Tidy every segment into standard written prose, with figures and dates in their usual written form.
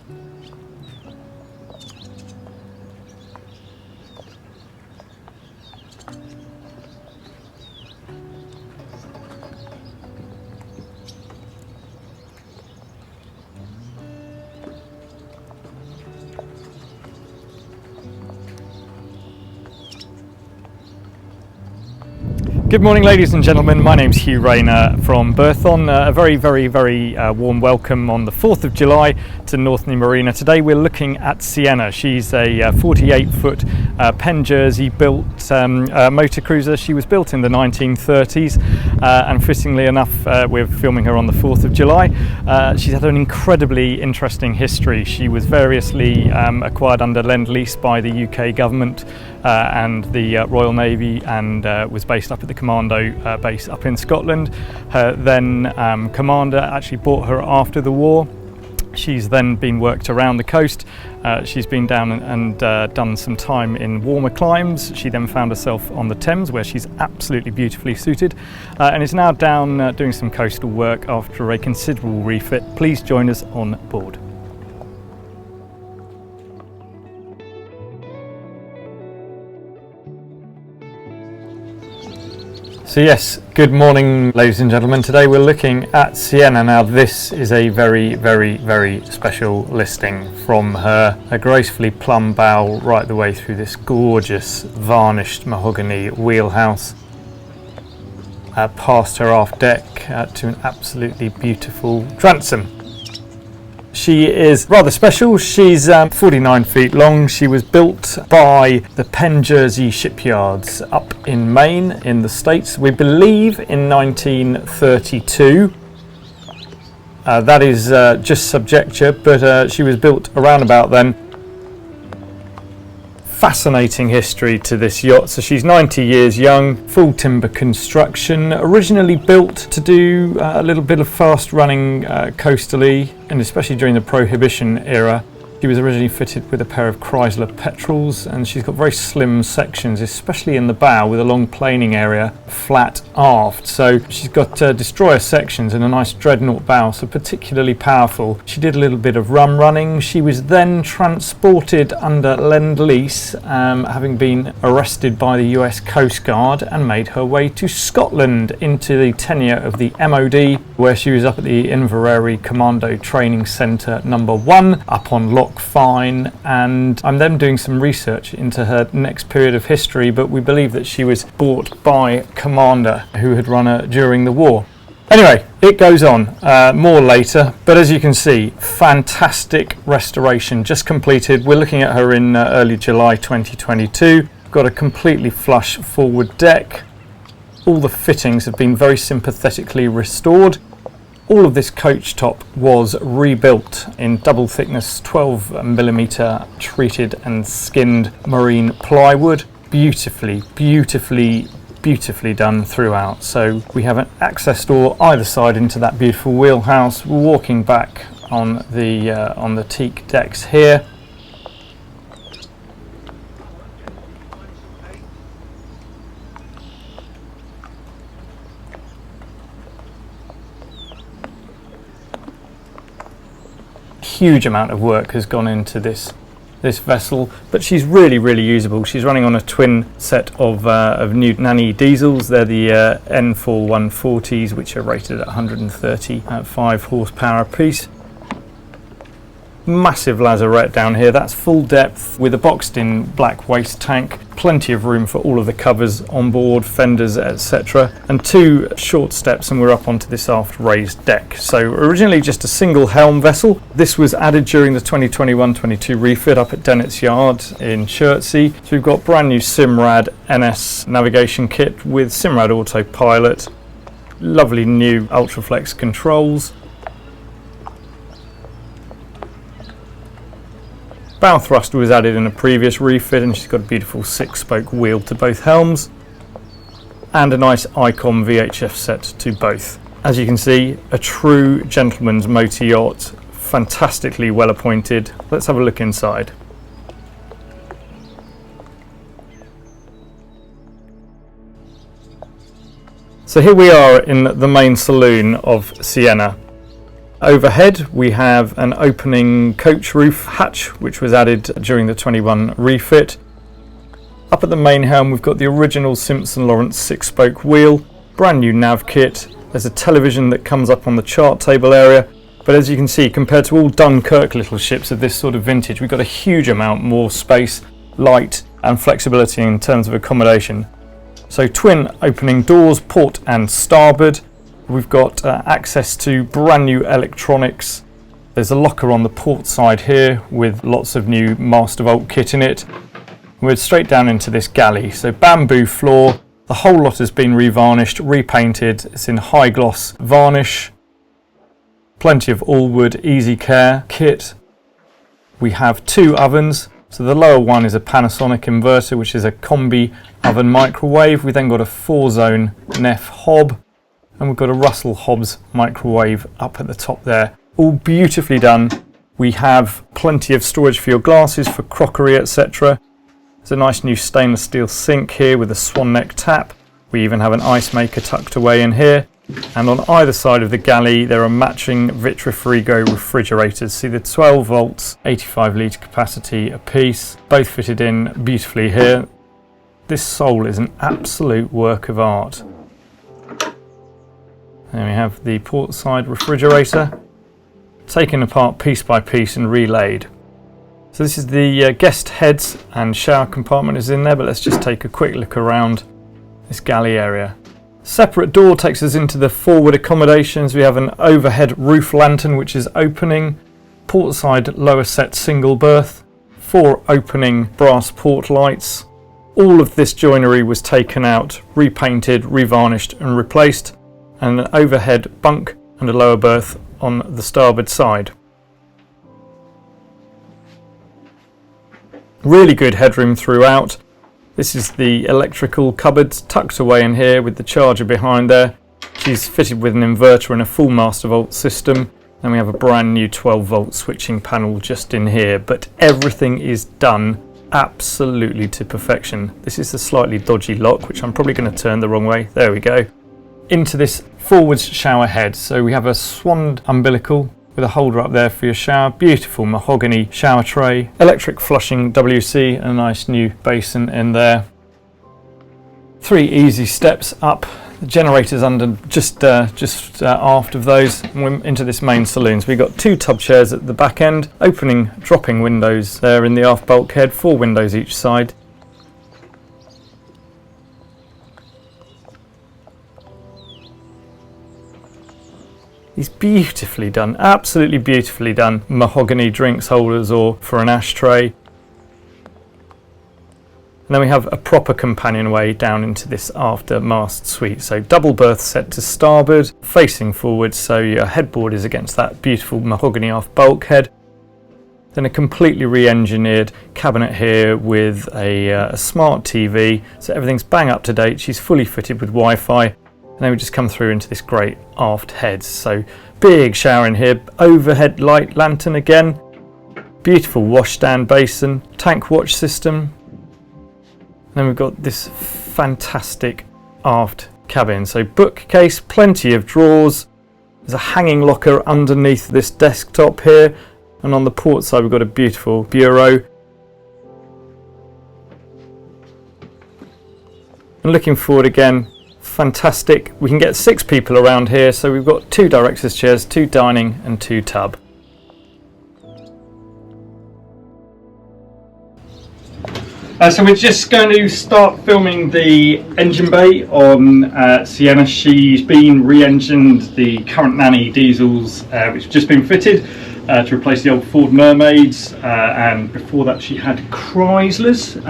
Good morning, ladies and gentlemen. My name's Hugh Rayner from Berthon. A very warm welcome on the 4th of July to Northney Marina. Today we're looking at SIENA. She's a 48-foot Penn-Jersey built motor cruiser. She was built in the 1930s and fittingly enough we're filming her on the 4th of July. She's had an incredibly interesting history. She was variously acquired under Lend-Lease by the UK government and the Royal Navy, and was based up at the Commando base up in Scotland. Her then commander actually bought her after the war. She's then been worked around the coast. She's been down and done some time in warmer climes. She then found herself on the Thames, where she's absolutely beautifully suited, and is now down doing some coastal work after a considerable refit. Please join us on board. So yes, good morning, ladies and gentlemen. Today we're looking at SIENA. Now this is a very special listing from her. A gracefully plumb bow right the way through this gorgeous varnished mahogany wheelhouse. Past her aft deck to an absolutely beautiful transom. She is rather special. She's 49 feet long. She was built by the Penn-Jersey shipyards up in Maine in the States, we believe in 1932. That is just subjecture, but she was built around about then. Fascinating history to this yacht. So she's 90 years young, full timber construction, originally built to do a little bit of fast running coastally, and especially during the Prohibition era. She was originally fitted with a pair of Chrysler petrels, and she's got very slim sections, especially in the bow, with a long planing area flat aft. So she's got destroyer sections and a nice dreadnought bow, so particularly powerful. She did a little bit of rum-running. She was then transported under Lend-Lease, having been arrested by the US Coast Guard, and made her way to Scotland into the tenure of the MOD, where she was up at the Inverary Commando Training Centre number 1 up on Loch Fyne, and I'm then doing some research into her next period of history, but we believe that she was bought by a commander who had run her during the war. Anyway, it goes on, more later, but as you can see, fantastic restoration just completed. We're looking at her in early July 2022. Got a completely flush forward deck. All the fittings have been very sympathetically restored. All of this coach top was rebuilt in double thickness 12mm treated and skinned marine plywood. Beautifully done throughout. So we have an access door either side into that beautiful wheelhouse. We're walking back on the teak decks here. Huge amount of work has gone into this vessel, but she's really usable. She's running on a twin set of new Nanny diesels. They're the N4 140s, which are rated at 135 horsepower apiece. Massive lazarette down here. That's full depth with a boxed in black waste tank, plenty of room for all of the covers on board, fenders, etc., and 2 short steps and we're up onto this aft raised deck. So originally just a single helm vessel. This was added during the 2021-22 refit up at Dennett's Yard in Chertsey. So we've got brand new Simrad NS navigation kit with Simrad autopilot, lovely new Ultraflex controls. Bow thruster was added in a previous refit, and she's got a beautiful 6-spoke wheel to both helms and a nice Icon VHF set to both. As you can see, a true gentleman's motor yacht, fantastically well appointed. Let's have a look inside. So here we are in the main saloon of SIENA. Overhead we have an opening coach roof hatch which was added during the 21 refit. Up at the main helm we've got the original Simpson Lawrence 6-spoke wheel, brand new nav kit. There's a television that comes up on the chart table area, but as you can see, compared to all Dunkirk little ships of this sort of vintage, we've got a huge amount more space, light and flexibility in terms of accommodation. So twin opening doors, port and starboard. We've got access to brand new electronics. There's a locker on the port side here with lots of new Master Vault kit in it. We're straight down into this galley. So bamboo floor, the whole lot has been revarnished, repainted. It's in high gloss varnish. Plenty of all wood easy care kit. We have 2 ovens. So the lower one is a Panasonic inverter, which is a combi oven microwave. We then got a 4-zone Neff hob, and we've got a Russell Hobbs microwave up at the top there. All beautifully done. We have plenty of storage for your glasses, for crockery, etc. There's a nice new stainless steel sink here with a swan neck tap. We even have an ice maker tucked away in here. And on either side of the galley there are matching Vitrifrigo refrigerators. See the 12 volts, 85 litre capacity a piece, both fitted in beautifully here. This sole is an absolute work of art. Then we have the port side refrigerator, taken apart piece by piece and relaid. So this is the guest heads and shower compartment is in there, but let's just take a quick look around this galley area. Separate door takes us into the forward accommodations. We have an overhead roof lantern which is opening, port side lower set single berth, 4 opening brass port lights. All of this joinery was taken out, repainted, revarnished and replaced, and an overhead bunk and a lower berth on the starboard side. Really good headroom throughout. This is the electrical cupboards tucked away in here with the charger behind there. She's fitted with an inverter and a full Master Vault system. And we have a brand new 12 volt switching panel just in here, but everything is done absolutely to perfection. This is the slightly dodgy lock, which I'm probably going to turn the wrong way. There we go. Into this forwards shower head. So we have a swan umbilical with a holder up there for your shower. Beautiful mahogany shower tray. Electric flushing WC and a nice new basin in there. 3 easy steps up. The generator's under just aft of those. And we're into this main saloon. So we've got 2 tub chairs at the back end, opening, dropping windows there in the aft bulkhead, 4 windows each side. It's beautifully done, absolutely beautifully done. Mahogany drinks holders or for an ashtray. And then we have a proper companionway down into this after mast suite. So double berth set to starboard, facing forward, so your headboard is against that beautiful mahogany aft bulkhead. Then a completely re-engineered cabinet here with a smart TV, so everything's bang up to date. She's fully fitted with Wi-Fi. And then we just come through into this great aft heads. So big shower in here, overhead light lantern again, beautiful washstand basin, tank watch system. And then we've got this fantastic aft cabin. So bookcase, plenty of drawers. There's a hanging locker underneath this desktop here. And on the port side we've got a beautiful bureau. And looking forward again, fantastic. We can get 6 people around here, so we've got 2 directors' chairs, 2 dining and 2 tub. So we're just going to start filming the engine bay on SIENA. She's been re-engined the current Nanny diesels, which have just been fitted to replace the old Ford Mermaids, and before that she had Chryslers.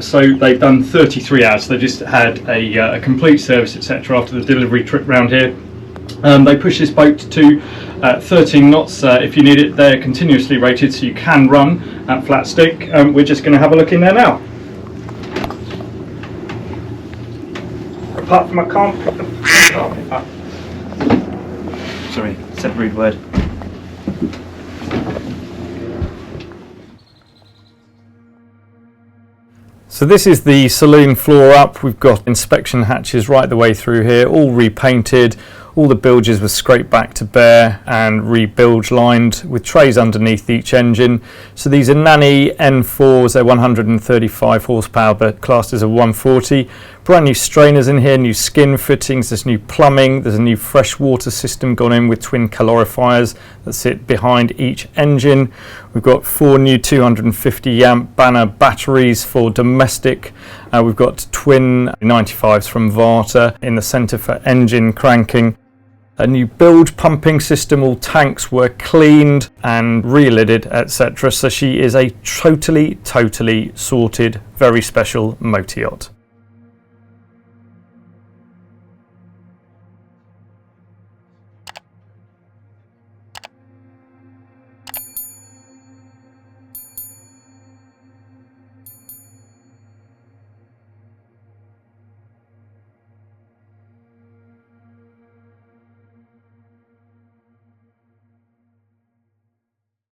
So they've done 33 hours. So they just had a complete service, etc. after the delivery trip round here. They push this boat to 13 knots if you need it. They're continuously rated, so you can run at flat stick. We're just going to have a look in there now. Apart from I can't put the carpet up. Sorry, said a rude word. So this is the saloon floor up. We've got inspection hatches right the way through here, all repainted, All the bilges were scraped back to bare and re-bilge lined with trays underneath each engine. So these are Nanny N4s, they're 135 horsepower but classed as a 140. Brand new strainers in here, new skin fittings, there's new plumbing, there's a new fresh water system gone in with twin calorifiers that sit behind each engine. We've got 4 new 250 amp Banner batteries for domestic. We've got twin 95s from Varta in the centre for engine cranking. A new bilge pumping system, all tanks were cleaned and re-lidded, etc. So she is a totally sorted, very special motor yacht.